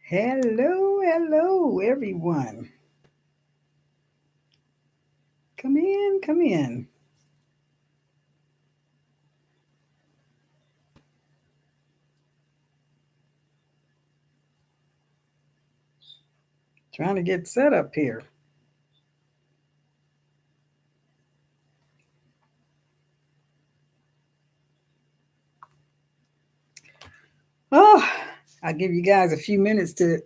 Hello, hello, everyone. Come in, come in. Trying to get set up here. Oh, I'll give you guys a few minutes to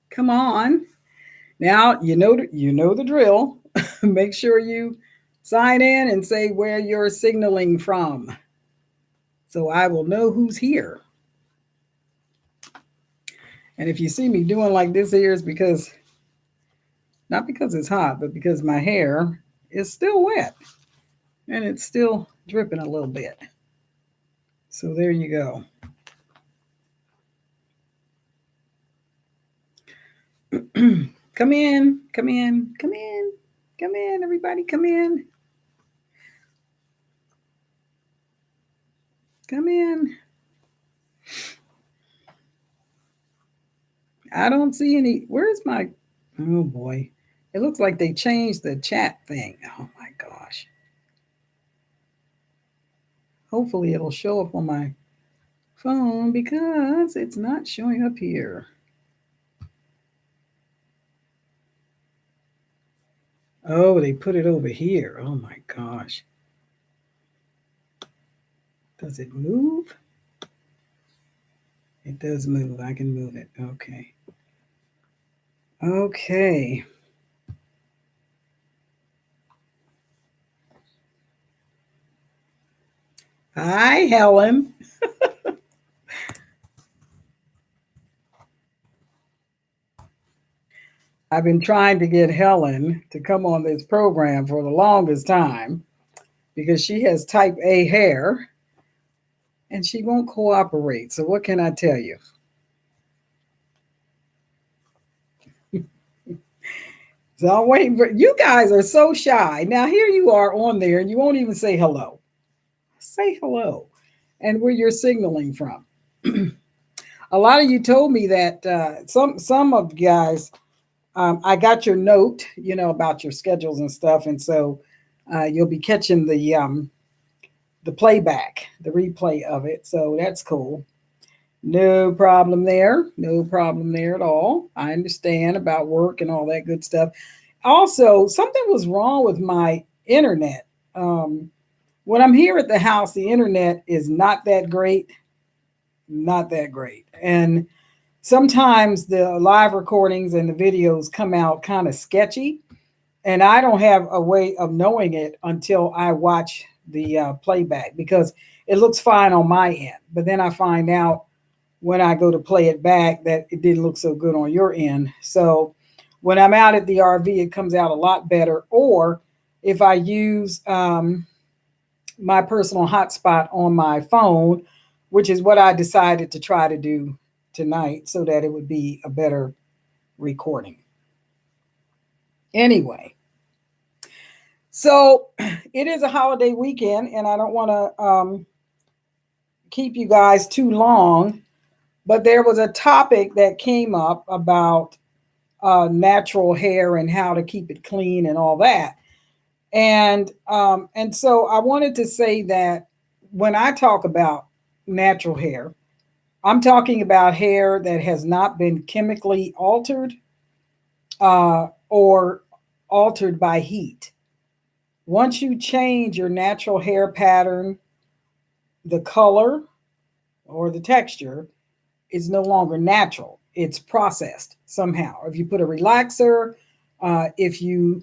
come on. Now you know the drill. Make sure you sign in and say where you're signaling from, so I will know who's here. And if you see me doing like this here, is because not because it's hot, but because my hair is still wet and it's still dripping a little bit. So there you go. Come in, come in, come in, come in, everybody, come in, come in. I don't see any. Where's my? Oh boy, it looks like they changed the chat thing. Oh my gosh. Hopefully it'll show up on my phone because it's not showing up here. Oh, they put it over here. Oh my gosh. Does it move? It does move. I can move it. Okay. Okay. Hi, Helen. I've been trying to get Helen to come on this program for the longest time because she has type A hair and she won't cooperate. So, what can I tell you? So, I'm waiting for you guys are so shy. Now, here you are on there and you won't even say hello. Say hello and where you're signaling from. A lot of you told me that some of you guys, I got your note, about your schedules and stuff, and so you'll be catching the playback, the replay of it. So that's cool. No problem there. No problem there at all. I understand about work and all that good stuff. Also, something was wrong with my internet. Um, when I'm here at the house, the internet is not that great, not that great. And sometimes the live recordings and the videos come out kind of sketchy. And I don't have a way of knowing it until I watch the playback because it looks fine on my end. But then I find out when I go to play it back that it didn't look so good on your end. So when I'm out at the RV, it comes out a lot better. Or if I use my personal hotspot on my phone, which is what I decided to try to do tonight so that it would be a better recording. Anyway, so it is a holiday weekend, and I don't want to keep you guys too long, but there was a topic that came up about natural hair and how to keep it clean and all that. And so I wanted to say that when I talk about natural hair, I'm talking about hair that has not been chemically altered or altered by heat. Once you change your natural hair pattern, the color or the texture is no longer natural. It's processed somehow. If you put a relaxer, if you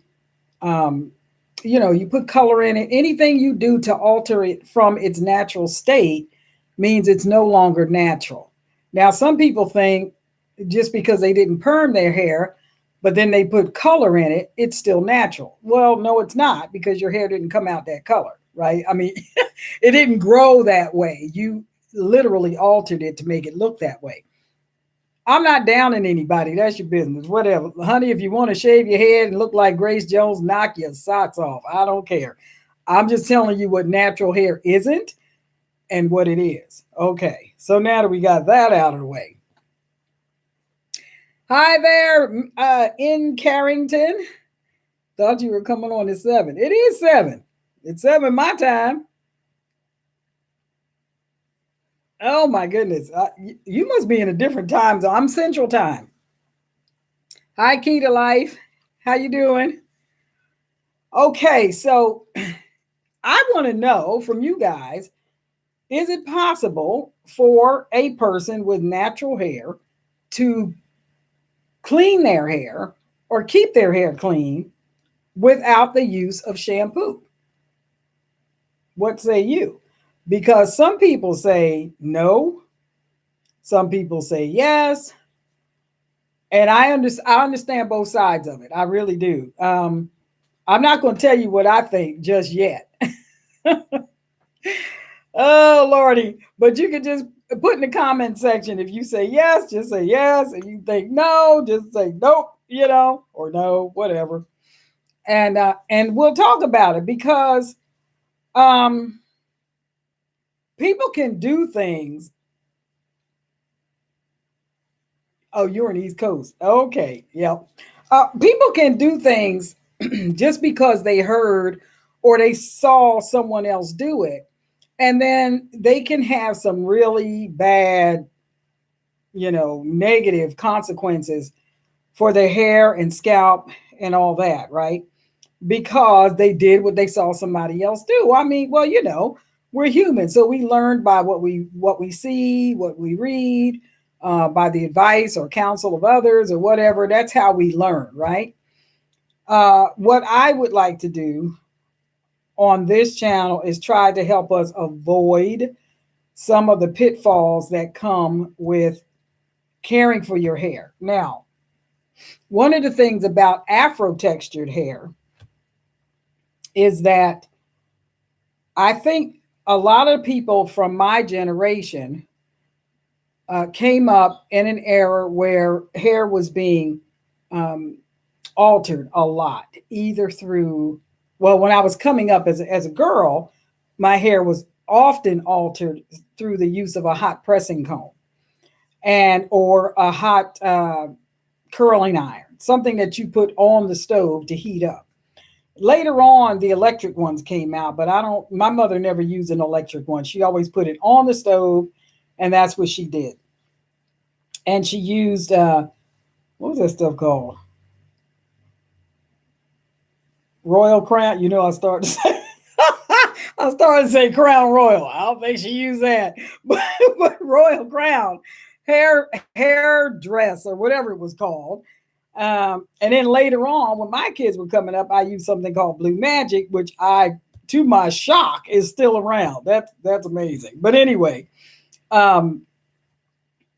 you put color in it, anything you do to alter it from its natural state means it's no longer natural. Now, some people think just because they didn't perm their hair, but then they put color in it, it's still natural. Well, no, it's not because your hair didn't come out that color, right? I mean, it didn't grow that way. You literally altered it to make it look that way. I'm not downing anybody. That's your business. Whatever. Honey, if you want to shave your head and look like Grace Jones, knock your socks off. I don't care. I'm just telling you what natural hair isn't and what it is. Okay. So now that we got that out of the way, Hi there, in Carrington. Thought you were coming on at 7. It is 7. It's 7 my time. Oh my goodness. You must be in a different time zone. I'm Central Time. Hi, Key to Life. How you doing? Okay, so I want to know from you guys, is it possible for a person with natural hair to clean their hair or keep their hair clean without the use of shampoo? What say you? Because some people say no, some people say yes, and I understand both sides of it. I really do. I'm not going to tell you what I think just yet. Oh lordy! But you can just put in the comment section if you say yes, just say yes, and you think no, just say nope, or no, whatever. And we'll talk about it because um, people can do things. Oh, you're in East Coast. Okay. Yep. People can do things just because they heard or they saw someone else do it. And then they can have some really bad, negative consequences for their hair and scalp and all that, right? Because they did what they saw somebody else do. I mean, well, we're human, so we learn by what we see, what we read, by the advice or counsel of others or whatever. That's how we learn, right? What I would like to do on this channel is try to help us avoid some of the pitfalls that come with caring for your hair. Now, one of the things about afro textured hair is that I think a lot of people from my generation came up in an era where hair was being um, altered a lot, either through, well, when I was coming up as a girl, my hair was often altered through the use of a hot pressing comb and or a hot curling iron, something that you put on the stove to heat up. Later on, the electric ones came out, but my mother never used an electric one. She always put it on the stove, and that's what she did. And she used, what was that stuff called? Royal Crown. I started to say, I started to say Crown Royal. I don't think she used that, but Royal Crown hair dress or whatever it was called. And then later on, when my kids were coming up, I used something called Blue Magic, which to my shock, is still around. That's amazing. But um,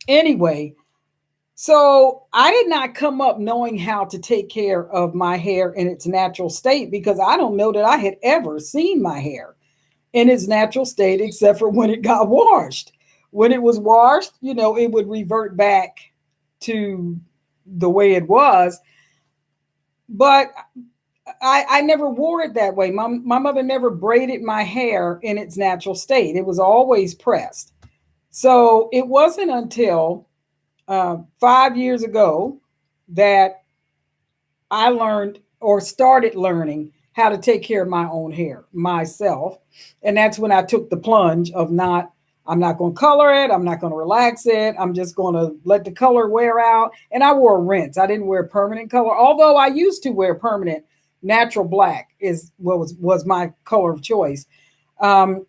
anyway, so I did not come up knowing how to take care of my hair in its natural state because I don't know that I had ever seen my hair in its natural state except for when it got washed. When it was washed, it would revert back to the way it was. But I never wore it that way. My mother never braided my hair in its natural state. It was always pressed. So it wasn't until 5 years ago that I learned or started learning how to take care of my own hair myself. And that's when I took the plunge of I'm not going to color it. I'm not going to relax it. I'm just going to let the color wear out. And I wore a rinse. I didn't wear permanent color, although I used to wear permanent. Natural black is what was my color of choice. And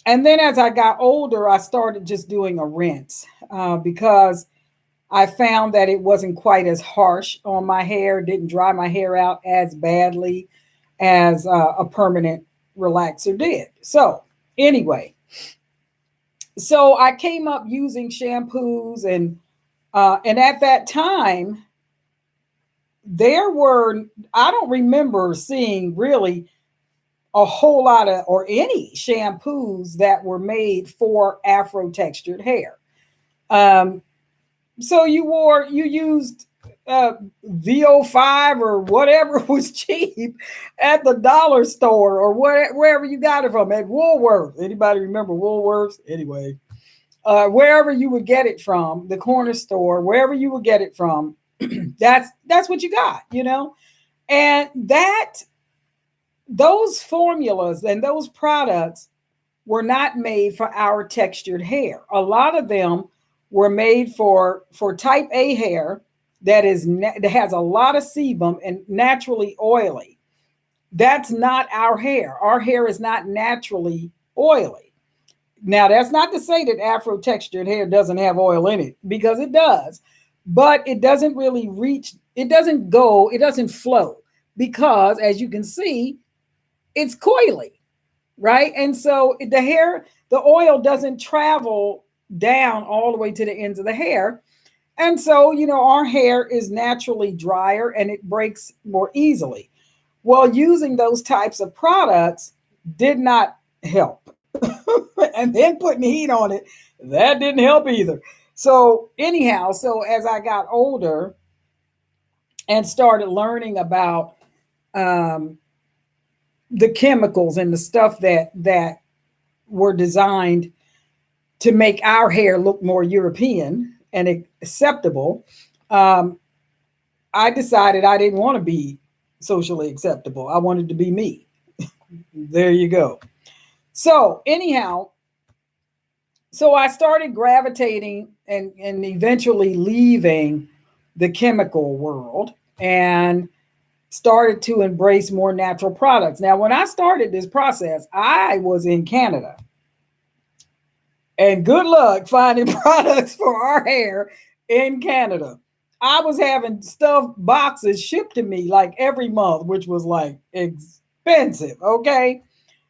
then as I got older, I started just doing a rinse because I found that it wasn't quite as harsh on my hair, didn't dry my hair out as badly as a permanent relaxer did. So anyway, so I came up using shampoos and at that time I don't remember seeing really a whole lot of or any shampoos that were made for afro textured hair. Um, so you used VO5 or whatever was cheap at the dollar store or wherever you got it from, at Woolworths. Anybody remember Woolworths? Anyway, wherever you would get it from, the corner store, wherever you would get it from, That's what you got, you know? And those formulas and those products were not made for our textured hair. A lot of them were made for type A hair that has a lot of sebum and naturally oily. That's not our hair. Our hair is not naturally oily. Now, that's not to say that Afro textured hair doesn't have oil in it, because it does, but it doesn't really reach, it doesn't flow, because as you can see, it's coily, right? And so the oil doesn't travel down all the way to the ends of the hair. And so, our hair is naturally drier and it breaks more easily. Well, using those types of products did not help. And then putting heat on it, that didn't help either. So, anyhow, as I got older and started learning about um, the chemicals and the stuff that were designed to make our hair look more European and acceptable, um, I decided I didn't want to be socially acceptable. I wanted to be me. There you go. So anyhow, I started gravitating and eventually leaving the chemical world and started to embrace more natural products. Now, when I started this process, I was in Canada. And good luck finding products for our hair in Canada. I was having stuff boxes shipped to me like every month, which was like expensive. Okay.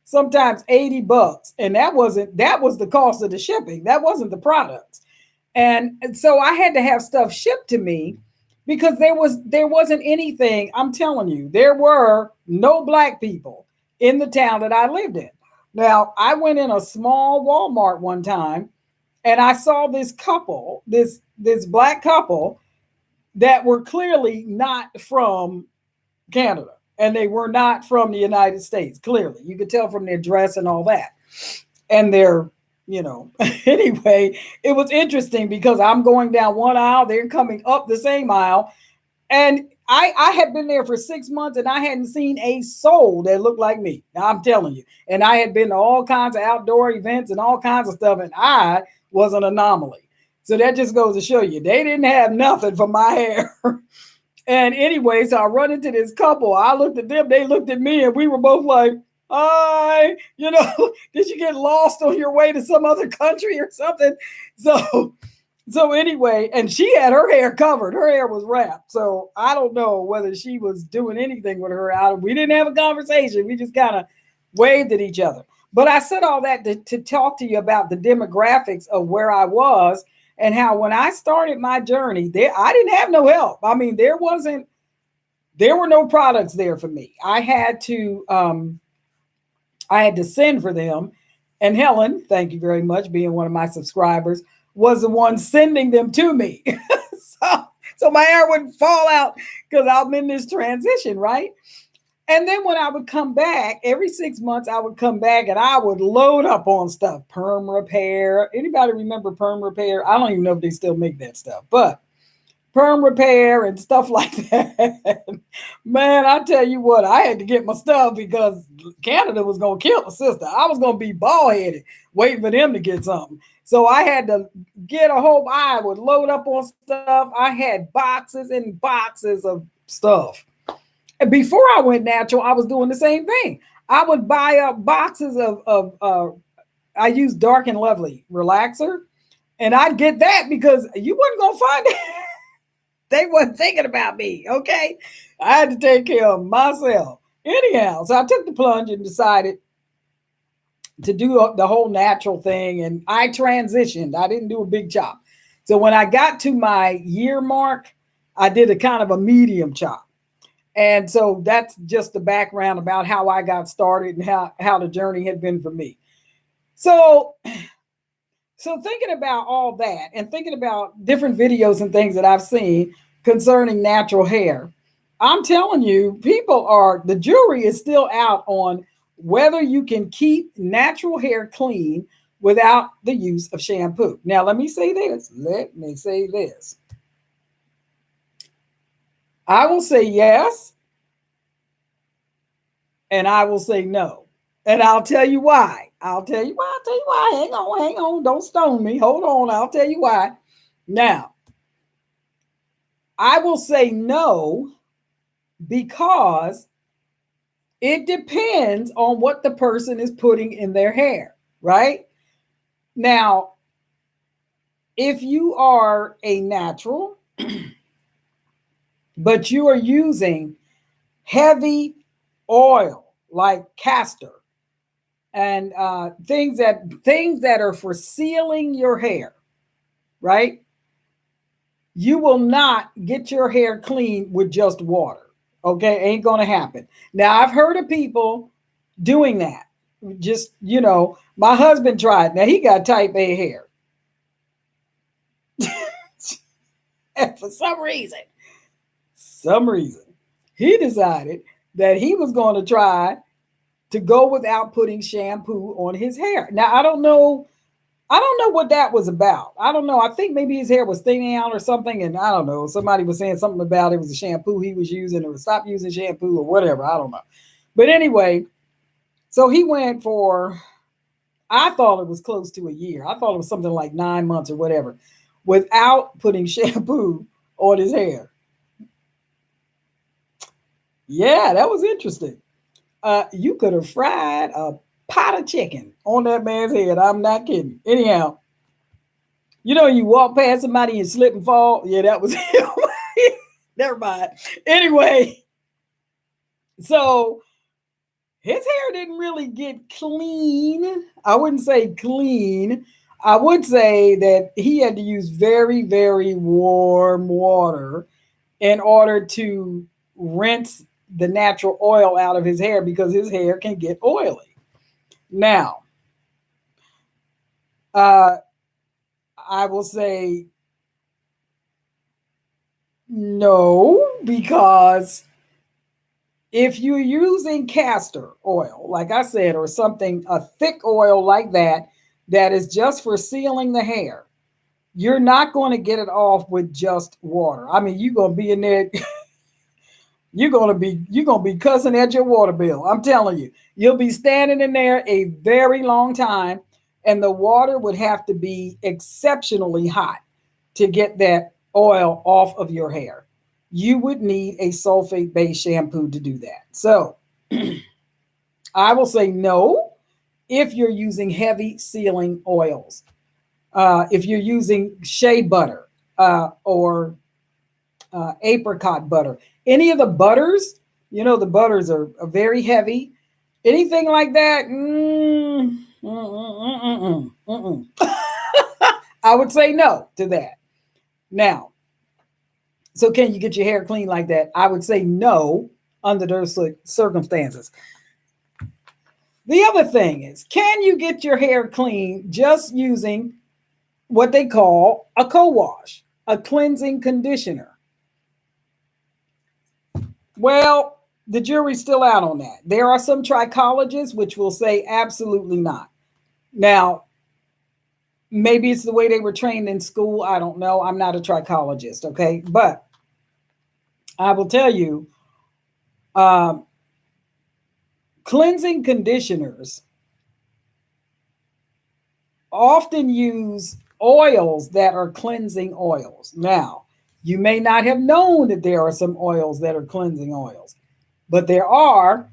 Sometimes $80. And that was the cost of the shipping. That wasn't the products. And so I had to have stuff shipped to me because there wasn't anything. I'm telling you, there were no Black people in the town that I lived in. Now, I went in a small Walmart one time and I saw this couple, this Black couple that were clearly not from Canada, and they were not from the United States. Clearly, you could tell from their dress and all that. And their, anyway, it was interesting because I'm going down one aisle, they're coming up the same aisle. And I had been there for 6 months and I hadn't seen a soul that looked like me. Now, I'm telling you. And I had been to all kinds of outdoor events and all kinds of stuff, and I was an anomaly. So that just goes to show you, they didn't have nothing for my hair. And anyway, so I run into this couple. I looked at them, they looked at me, and we were both like, hi, did you get lost on your way to some other country or something? So anyway, and she had her hair covered. Her hair was wrapped. So I don't know whether she was doing anything with her out. We didn't have a conversation. We just kind of waved at each other. But I said all that to talk to you about the demographics of where I was and how when I started my journey, I didn't have no help. I mean, there were no products there for me. I had to send for them. And Helen, thank you very much, being one of my subscribers, was the one sending them to me. so my hair wouldn't fall out because I'm in this transition, right? And then when I would come back, every 6 months, I would come back and I would load up on stuff. Perm repair. Anybody remember perm repair? I don't even know if they still make that stuff, but perm repair and stuff like that. Man, I tell you what, I had to get my stuff because Canada was going to kill a sister. I was going to be bald-headed waiting for them to get something. So I had to get I would load up on stuff. I had boxes and boxes of stuff. And before I went natural, I was doing the same thing. I would buy up boxes of I use Dark and Lovely relaxer, and I'd get that because you wasn't going to find it. They wasn't thinking about me, okay? I had to take care of myself. Anyhow, so I took the plunge and decided to do the whole natural thing, and I transitioned. I didn't do a big chop. So when I got to my year mark, I did a kind of a medium chop. And so that's just the background about how I got started and how the journey had been for me. So thinking about all that and thinking about different videos and things that I've seen concerning natural hair, I'm telling you, the jury is still out on whether you can keep natural hair clean without the use of shampoo. Now, let me say this. I will say yes, and I will say no. And I'll tell you why. I'll tell you why. I'll tell you why. Hang on, hang on. Don't stone me. Hold on. I'll tell you why. Now, I will say no because it depends on what the person is putting in their hair, right? Now, if you are a natural, but you are using heavy oil like castor and things that are for sealing your hair, right? You will not get your hair clean with just water. Okay, ain't gonna happen. Now I've heard of people doing that. Just my husband tried. Now he got type A hair, and for some reason, he decided that he was going to try to go without putting shampoo on his hair. Now I don't know what that was about. I don't know. I think maybe his hair was thinning out or something. And I don't know. Somebody was saying something about it was a shampoo he was using or stop using shampoo or whatever. I don't know. But anyway, so he went for, I thought it was close to a year. I thought it was something like 9 months or whatever without putting shampoo on his hair. Yeah, that was interesting. You could have fried a pot of chicken on that man's head. I'm not kidding. Anyhow, you walk past somebody and slip and fall. Yeah, that was him. Never mind. Anyway, so his hair didn't really get clean. I wouldn't say clean. I would say that he had to use very, very warm water in order to rinse the natural oil out of his hair because his hair can get oily. Now, uh, I will say no, because if you're using castor oil, like I said, or something, a thick oil like that, that is just for sealing the hair, you're not going to get it off with just water. I mean, you're going to be in there, you're going to be cussing at your water bill. I'm telling you, you'll be standing in there a very long time, and the water would have to be exceptionally hot to get that oil off of your hair. You would need a sulfate based shampoo to do that. So I will say no if you're using heavy sealing oils. If you're using shea butter or apricot butter, any of the butters, the butters are very heavy. Anything like that, I would say no to that. Now, so can you get your hair clean like that? I would say no under those circumstances. The other thing is, can you get your hair clean just using what they call a co-wash, a cleansing conditioner? Well, the jury's still out on that. There are some trichologists which will say absolutely not. Now, maybe it's the way they were trained in school. I don't know. I'm not a trichologist, okay? But I will tell you, um, cleansing conditioners often use oils that are cleansing oils. Now, you may not have known that there are some oils that are cleansing oils, but there are,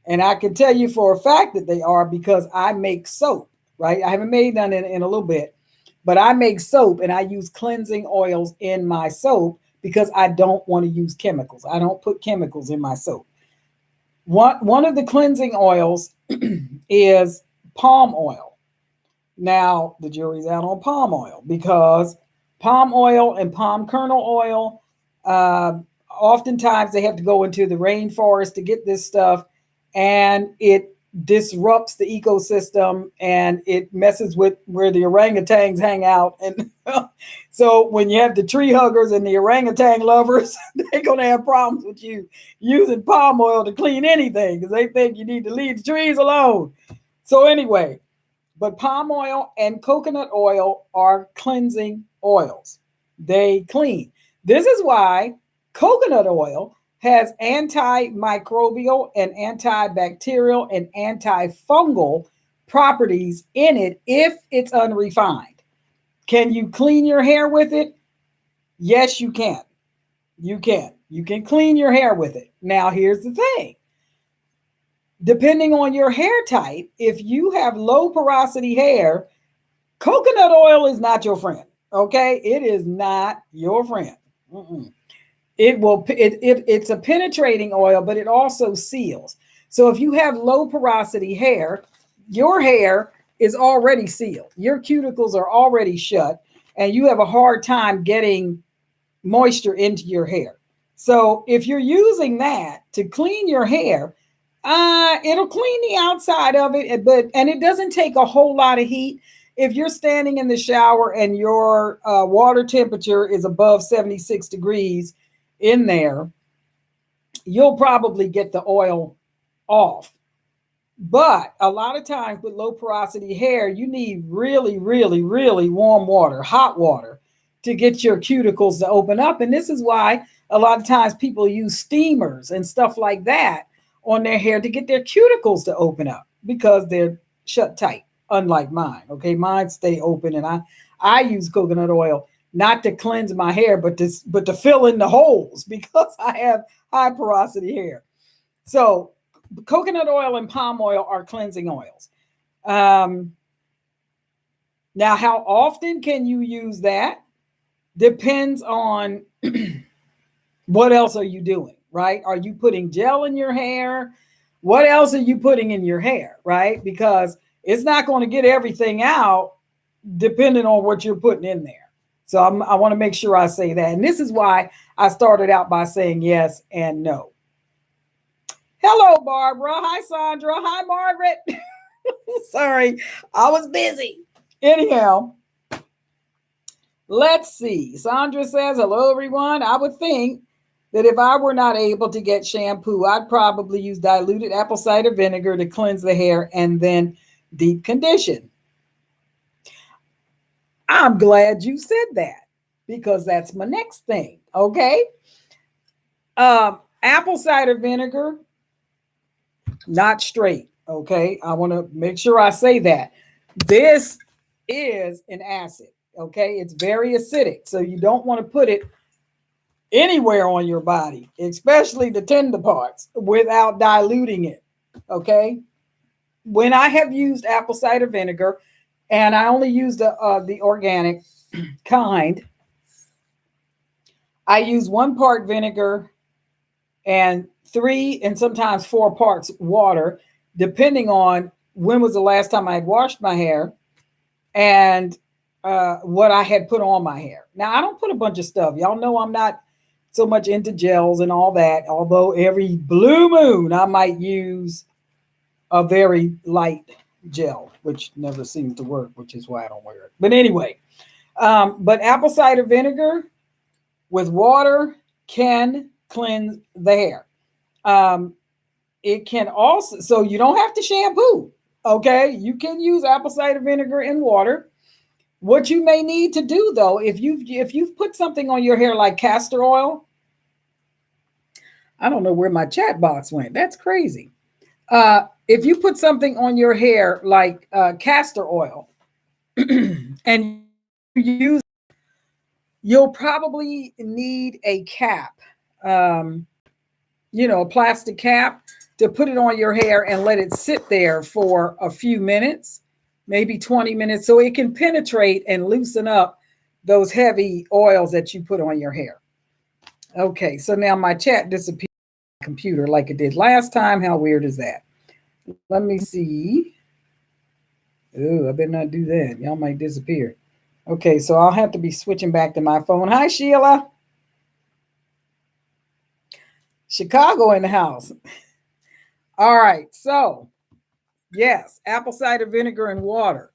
and I can tell you for a fact that they are because I make soap, right? I haven't made none in a little bit, but I make soap and I use cleansing oils in my soap because I don't want to use chemicals. I don't put chemicals in my soap. One of the cleansing oils is palm oil. Now, the jury's out on palm oil because palm oil and palm kernel oil, oftentimes they have to go into the rainforest to get this stuff, and it disrupts the ecosystem and it messes with where the orangutans hang out. And so when you have the tree huggers and the orangutan lovers, they're going to have problems with you using palm oil to clean anything because they think you need to leave the trees alone. So anyway, but palm oil and coconut oil are cleansing oils. They clean. This is why Coconut oil has antimicrobial and antibacterial and antifungal properties in it if it's unrefined. Can you clean your hair with it? Yes, you can. You can. You can clean your hair with it. Now, here's the thing. Depending on your hair type, if you have low porosity hair, coconut oil is not your friend. Okay? It is not your friend. It's a penetrating oil, but it also seals. So if you have low porosity hair, your hair is already sealed. Your cuticles are already shut, and you have a hard time getting moisture into your hair. So if you're using that to clean your hair, it'll clean the outside of it, and it doesn't take a whole lot of heat. If you're standing in the shower and your water temperature is above 76 degrees in there, you'll probably get the oil off. But a lot of times with low porosity hair, you need really, really, really warm water, hot water, to get your cuticles to open up. And this is why a lot of times people use steamers and stuff like that on their hair to get their cuticles to open up, because they're shut tight, unlike mine. Okay, mine stay open, and I use coconut oil not to cleanse my hair, but to fill in the holes, because I have high porosity hair. So coconut oil and palm oil are cleansing oils. Now, how often can you use that? Depends on what else are you doing, right? Are you putting gel in your hair? What else are you putting in your hair, right? Because it's not going to get everything out depending on what you're putting in there. So I want to make sure I say that. And this is why I started out by saying yes and no. Hello, Barbara. Hi, Sandra. Hi, Margaret. Sorry, I was busy. Anyhow, let's see. Sandra says, hello, everyone. I would think that if I were not able to get shampoo, I'd probably use diluted apple cider vinegar to cleanse the hair and then deep condition. I'm glad you said that, because that's my next thing. Okay. Apple cider vinegar, not straight. Okay. I want to make sure I say that. This is an acid. Okay. It's very acidic. So you don't want to put it anywhere on your body, especially the tender parts, without diluting it. Okay. When I have used apple cider vinegar, and I only use the organic kind, I use 1 part vinegar and 3 and sometimes 4 parts water, depending on when was the last time I had washed my hair and what I had put on my hair. Now, I don't put a bunch of stuff. Y'all know I'm not so much into gels and all that, although every blue moon I might use a very light gel, which never seems to work, which is why I don't wear it. But anyway, but apple cider vinegar with water can cleanse the hair. It can also, so you don't have to shampoo. Okay, you can use apple cider vinegar and water. What you may need to do, though, if you've put something on your hair like castor oil, I don't know where my chat box went. That's crazy. If you put something on your hair like castor oil and you use, you'll probably need a cap, a plastic cap, to put it on your hair and let it sit there for a few minutes, maybe 20 minutes, so it can penetrate and loosen up those heavy oils that you put on your hair. Okay, so now my chat disappeared on my computer like it did last time. How weird is that? Let me see. Oh, I better not do that. Y'all might disappear. Okay, so I'll have to be switching back to my phone. Hi, Sheila. Chicago in the house. All right, so yes, apple cider vinegar and water.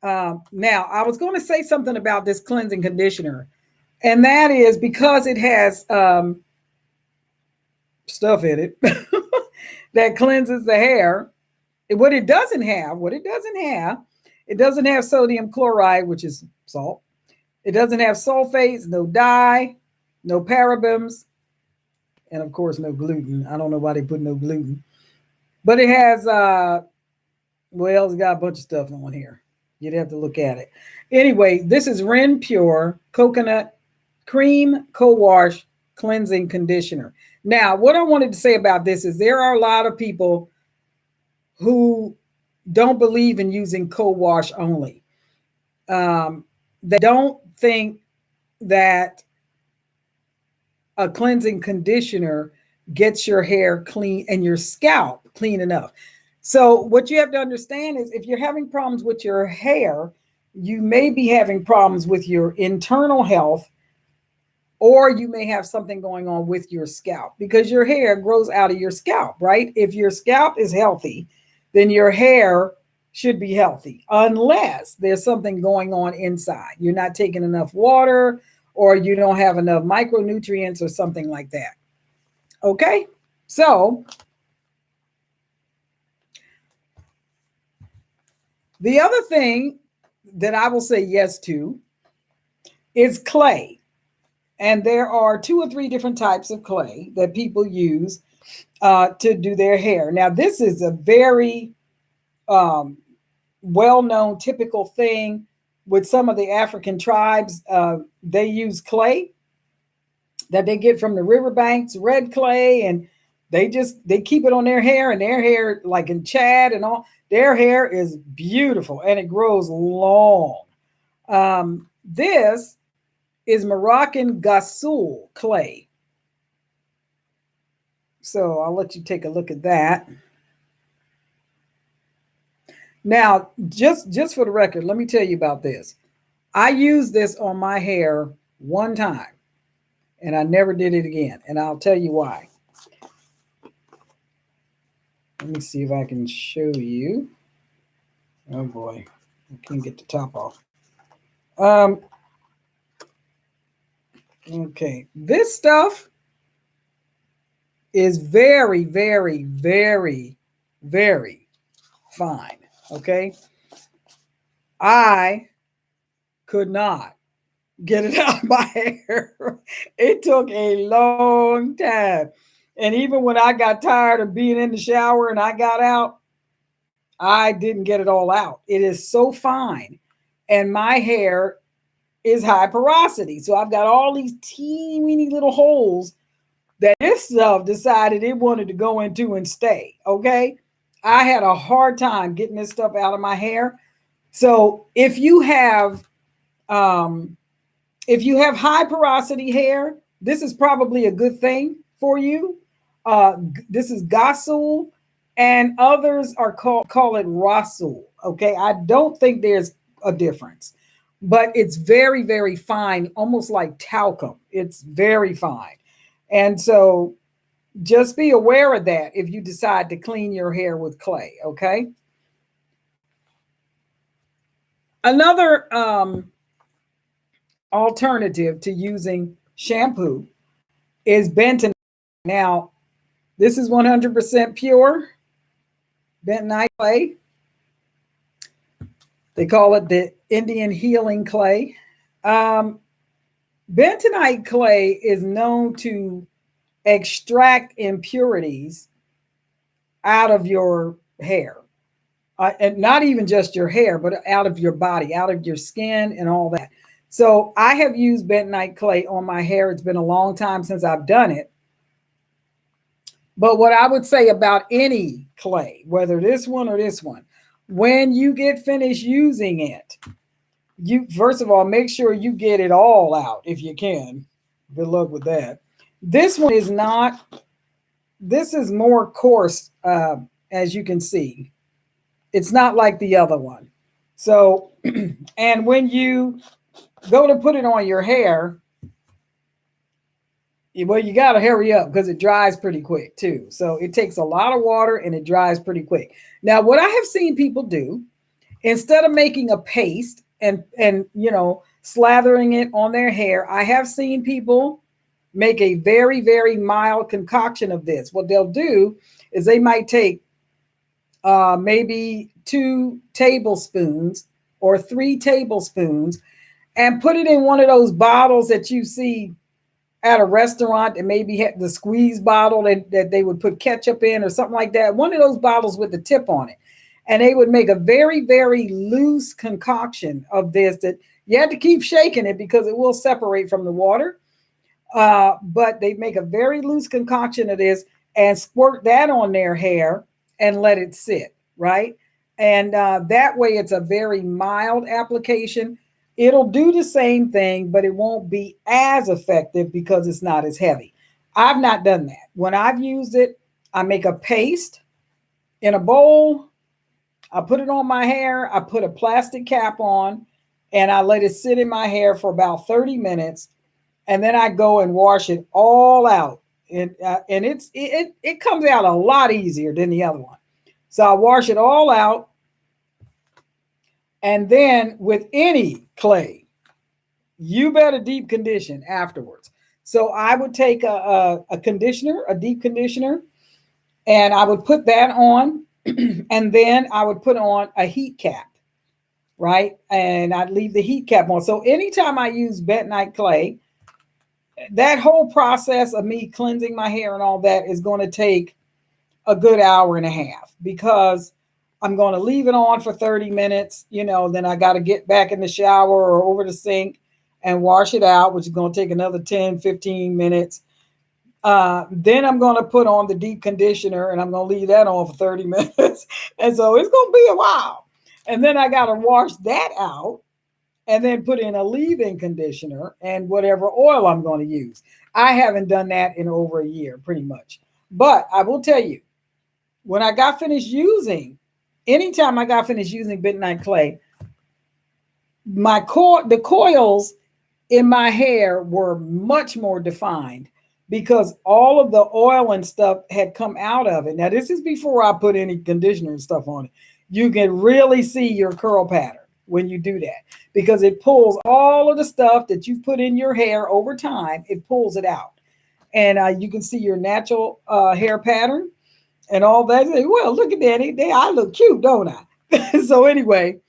Now, I was going to say something about this cleansing conditioner, and that is because it has stuff in it that cleanses the hair. What it doesn't have, it doesn't have sodium chloride, which is salt. It doesn't have sulfates, no dye, no parabens, And of course, no gluten. I don't know why they put no gluten. But it has, well, it's got a bunch of stuff on here. You'd have to look at it. Anyway, this is Ren Pure Coconut Cream Co-Wash Cleansing Conditioner. Now, what I wanted to say about this is there are a lot of people who don't believe in using co-wash only. They don't think that a cleansing conditioner gets your hair clean and your scalp clean enough. So what you have to understand is if you're having problems with your hair, you may be having problems with your internal health, or you may have something going on with your scalp because your hair grows out of your scalp, right? If your scalp is healthy, then your hair should be healthy, unless there's something going on inside. You're not taking enough water, or you don't have enough micronutrients or something like that. Okay, so the other thing that I will say yes to is clay. And there are 2 or 3 different types of clay that people use to do their hair. Now, this is a very well-known, typical thing with some of the African tribes. They use clay that they get from the riverbanks, red clay, and they keep it on their hair, and their hair, like in Chad and all, their hair is beautiful and it grows long. This is Moroccan Gassol clay. So I'll let you take a look at that. Now, just for the record, let me tell you about this. I used this on my hair one time and I never did it again. And I'll tell you why. Let me see if I can show you. Oh boy, I can't get the top off. Okay, this stuff is very, very, very, very fine. Okay, I could not get it out of my hair. It took a long time. And even when I got tired of being in the shower and I got out, I didn't get it all out. It is so fine. And my hair is high porosity. So I've got all these teeny weeny little holes that this stuff decided it wanted to go into and stay. Okay. I had a hard time getting this stuff out of my hair. So if you have high porosity hair, this is probably a good thing for you. This is Gassol, and others are call it Rasul. Okay, I don't think there's a difference, but it's very, very fine, almost like talcum. It's very fine, and so just be aware of that if you decide to clean your hair with clay. Okay. Another alternative to using shampoo is bentonite. Now, this is 100% pure bentonite clay. They call it the Indian healing clay. Bentonite clay is known to extract impurities out of your hair. And not even just your hair, but out of your body, out of your skin and all that. So I have used bentonite clay on my hair. It's been a long time since I've done it. But what I would say about any clay, whether this one or this one, when you get finished using it, you first of all, make sure you get it all out if you can. Good luck with that. This one is not, this is more coarse, as you can see. It's not like the other one. So, and when you go to put it on your hair, well, you got to hurry up because it dries pretty quick too. So it takes a lot of water and it dries pretty quick. Now, what I have seen people do, instead of making a paste and slathering it on their hair, I have seen people make a very, very mild concoction of this. What they'll do is they might take maybe 2 tablespoons or 3 tablespoons and put it in one of those bottles that you see at a restaurant that maybe had the squeeze bottle that they would put ketchup in or something like that. One of those bottles with the tip on it. And they would make a very, very loose concoction of this that you had to keep shaking it because it will separate from the water. But they make a very loose concoction of this and squirt that on their hair and let it sit, right? And that way it's a very mild application. It'll do the same thing, but it won't be as effective because it's not as heavy. I've not done that. When I've used it, I make a paste in a bowl. I put it on my hair. I put a plastic cap on and I let it sit in my hair for about 30 minutes. And then I go and wash it all out. And it comes out a lot easier than the other one. So I wash it all out. And then with any clay, you better deep condition afterwards. So I would take a conditioner, a deep conditioner, and I would put that on. And then I would put on a heat cap, right? And I'd leave the heat cap on. So anytime I use bentonite clay, that whole process of me cleansing my hair and all that is going to take a good hour and a half because I'm going to leave it on for 30 minutes. Then I got to get back in the shower or over the sink and wash it out, which is going to take another 10, 15 minutes. Then I'm going to put on the deep conditioner and I'm going to leave that on for 30 minutes. And so it's going to be a while. And then I got to wash that out and then put in a leave-in conditioner and whatever oil I'm going to use. I haven't done that in over a year, pretty much. But I will tell you, when I got finished using, anytime I got finished using bentonite clay, the coils in my hair were much more defined because all of the oil and stuff had come out of it. Now, this is before I put any conditioner and stuff on it. You can really see your curl pattern when you do that because it pulls all of the stuff that you put in your hair over time. It pulls it out. And you can see your natural hair pattern and all that. Well, look at that. I look cute, don't I? So anyway,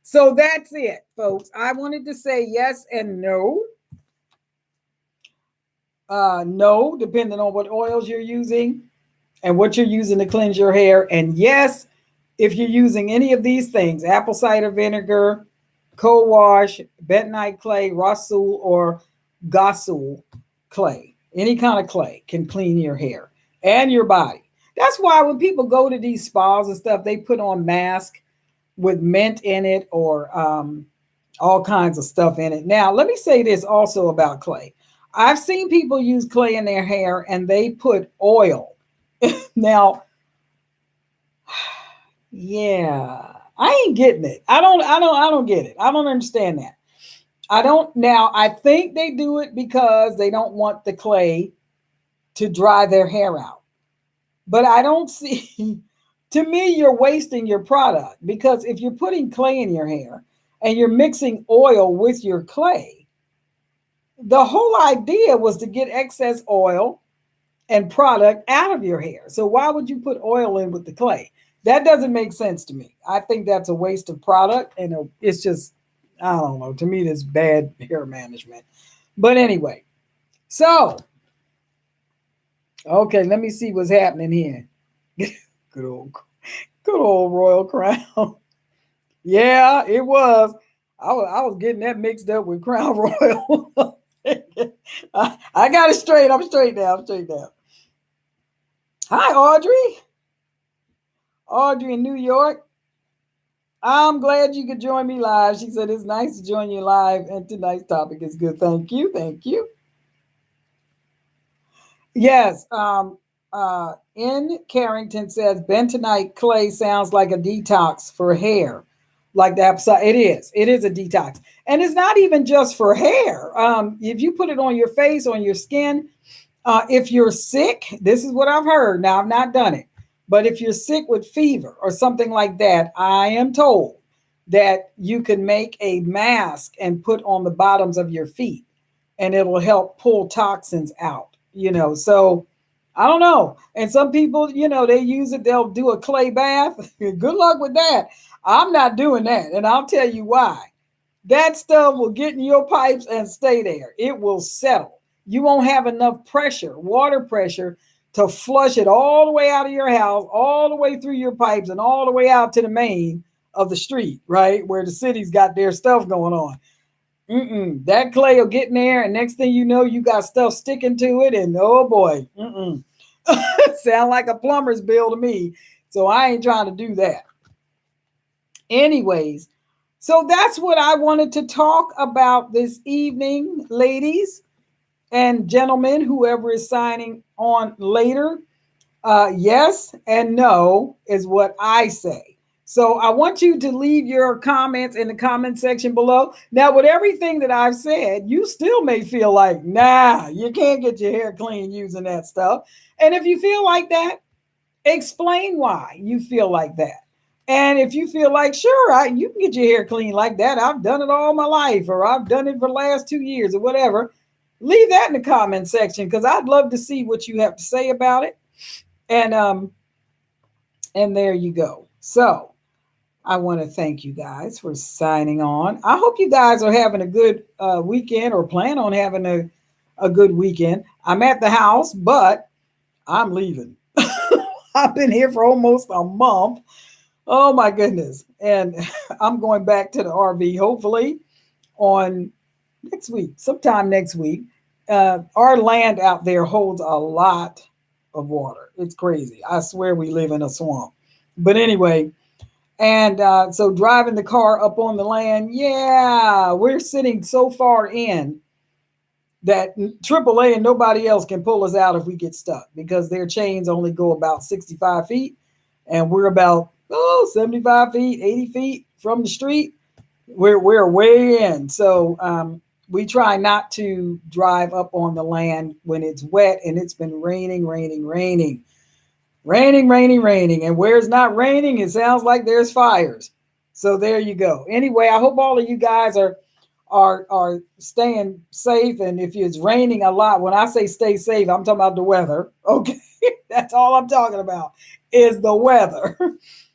so that's it, folks. I wanted to say yes and no. No, depending on what oils you're using and what you're using to cleanse your hair. And yes, if you're using any of these things, apple cider vinegar, co-wash, bentonite clay, Rasul, or Gassol clay, any kind of clay can clean your hair and your body. That's why when people go to these spas and stuff, they put on masks with mint in it or all kinds of stuff in it. Now, let me say this also about clay. I've seen people use clay in their hair and they put oil. Now, yeah, I ain't getting it. I don't get it. I don't understand that. I think they do it because they don't want the clay to dry their hair out. But I don't see, to me, you're wasting your product because if you're putting clay in your hair and you're mixing oil with your clay, the whole idea was to get excess oil and product out of your hair. So why would you put oil in with the clay? That doesn't make sense to me. I think that's a waste of product and it's just, I don't know, to me, that's bad hair management. But anyway, so, okay, let me see what's happening here. Good old Royal Crown. Yeah, it was. I was getting that mixed up with Crown Royal. I got it straight. I'm straight now. Hi, Audrey. Audrey in New York. I'm glad you could join me live. She said it's nice to join you live, and tonight's topic is good. Thank you. Yes. In Carrington says bentonite clay sounds like a detox for hair. Like the episode, it is a detox. And it's not even just for hair. If you put it on your face, on your skin, if you're sick, this is what I've heard. Now, I've not done it. But if you're sick with fever or something like that, I am told that you can make a mask and put on the bottoms of your feet and it will help pull toxins out, So I don't know. And some people, they use it. They'll do a clay bath. Good luck with that. I'm not doing that. And I'll tell you why. That stuff will get in your pipes and stay there. It will settle. you won't have enough pressure, water pressure, to flush it all the way out of your house, all the way through your pipes, and all the way out to the main of the street, right? Where the city's got their stuff going on. That clay will get in there, and next thing you know, you got stuff sticking to it, and oh boy, sound like a plumber's bill to me. So I ain't trying to do that. Anyways, so that's what I wanted to talk about this evening, ladies and gentlemen, whoever is signing on later. Yes and no is what I say. So I want you to leave your comments in the comment section below. Now, with everything that I've said, you still may feel like, nah, you can't get your hair clean using that stuff. And if you feel like that, explain why you feel like that. And if you feel like, sure, you can get your hair clean like that. I've done it all my life, or I've done it for the last 2 years, or whatever. Leave that in the comment section, because I'd love to see what you have to say about it. And there you go. So I want to thank you guys for signing on. I hope you guys are having a good weekend, or plan on having a good weekend. I'm at the house, but I'm leaving. I've been here for almost a month. Oh my goodness. And I'm going back to the RV, hopefully on next week, sometime next week. Our land out there holds a lot of water. It's crazy. I swear we live in a swamp. But anyway, and so driving the car up on the land, yeah, we're sitting so far in that AAA and nobody else can pull us out if we get stuck, because their chains only go about 65 feet, and we're about 75 feet, 80 feet from the street. We're way in. So we try not to drive up on the land when it's wet, and it's been raining. And where it's not raining, it sounds like there's fires. So there you go. Anyway, I hope all of you guys are staying safe. And if it's raining a lot, when I say stay safe, I'm talking about the weather. Okay, that's all I'm talking about is the weather.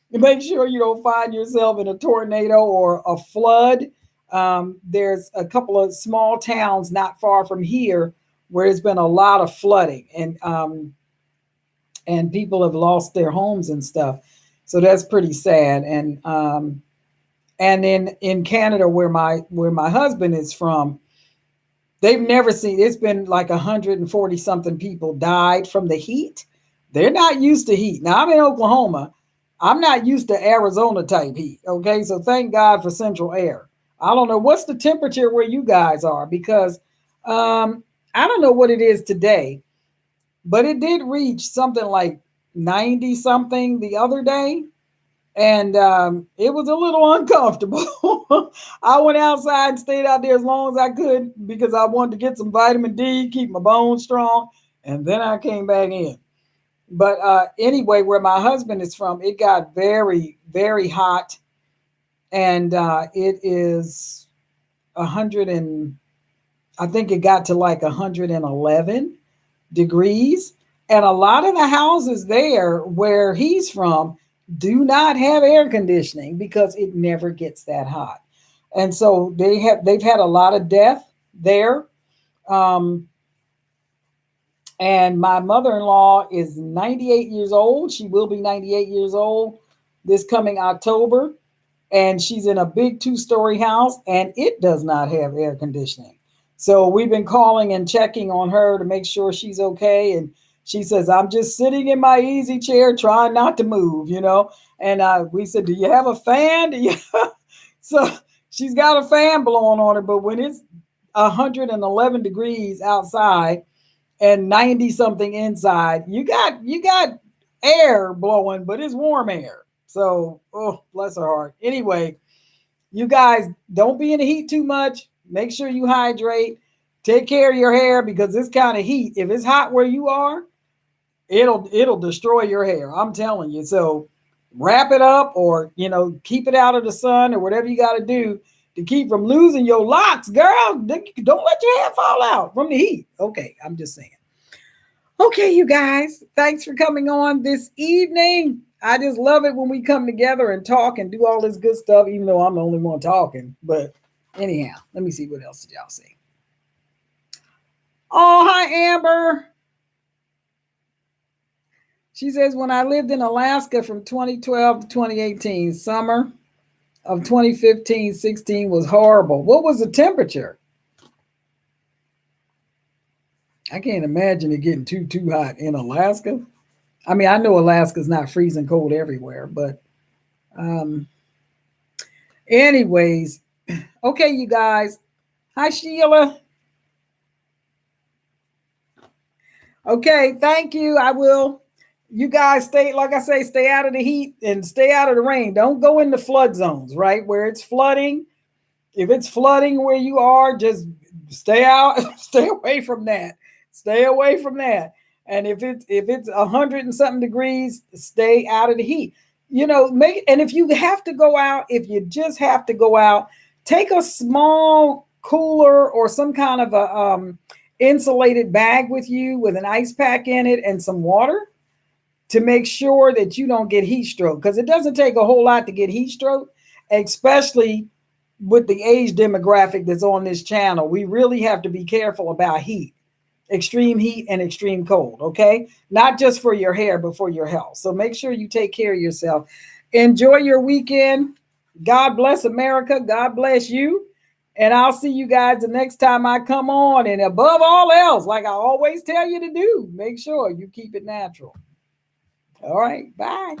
Make sure you don't find yourself in a tornado or a flood. There's a couple of small towns not far from here where there's been a lot of flooding, and people have lost their homes and stuff. So that's pretty sad. And in Canada, where my husband is from, they've never seen, it's been like 140 something people died from the heat. They're not used to heat. Now, I'm in Oklahoma. I'm not used to Arizona type heat. Okay. So thank God for central air. I don't know what's the temperature where you guys are, because I don't know what it is today, but it did reach something like 90 something the other day. And it was a little uncomfortable. I went outside and stayed out there as long as I could, because I wanted to get some vitamin D, keep my bones strong. And then I came back in. But anyway, where my husband is from, it got very, very hot. And it is 100 and I think it got to like 111 degrees. And a lot of the houses there where he's from do not have air conditioning, because it never gets that hot. And so they've had a lot of death there. And my mother-in-law is 98 years old. She will be 98 years old this coming October. And she's in a big 2-story house, and it does not have air conditioning. So we've been calling and checking on her to make sure she's okay. And she says, I'm just sitting in my easy chair trying not to move, And we said, do you have a fan? So she's got a fan blowing on her, but when it's 111 degrees outside and 90 something inside, you got air blowing, but it's warm air. So, bless her heart. Anyway, you guys don't be in the heat too much. Make sure you hydrate. Take care of your hair, because this kind of heat, if it's hot where you are, it'll destroy your hair. I'm telling you. So wrap it up, or, keep it out of the sun, or whatever you got to do to keep from losing your locks, girl. Don't let your hair fall out from the heat. Okay, I'm just saying. Okay, you guys, thanks for coming on this evening. I just love it when we come together and talk and do all this good stuff, even though I'm the only one talking. But anyhow, let me see, what else did y'all say? Oh, Hi, Amber. She says, when I lived in Alaska from 2012 to 2018, summer of 2015-16 was horrible. What was the temperature? I can't imagine it getting too hot in Alaska. I mean, I know Alaska's not freezing cold everywhere, but anyways, okay, you guys. Hi, Sheila. Okay, thank you. I will. You guys stay, like I say, stay out of the heat and stay out of the rain. Don't go in the flood zones, right? Where it's flooding. If it's flooding where you are, just stay out, stay away from that. Stay away from that. And if it's 100 and something degrees, stay out of the heat. And if you have to go out, if you just have to go out, take a small cooler or some kind of a insulated bag with you with an ice pack in it and some water to make sure that you don't get heat stroke, because it doesn't take a whole lot to get heat stroke, especially with the age demographic that's on this channel. We really have to be careful about heat, extreme heat and extreme cold, okay? Not just for your hair, but for your health. So make sure you take care of yourself. Enjoy your weekend. God bless America. God bless you. And I'll see you guys the next time I come on. And above all else, like I always tell you to do, make sure you keep it natural. All right, bye.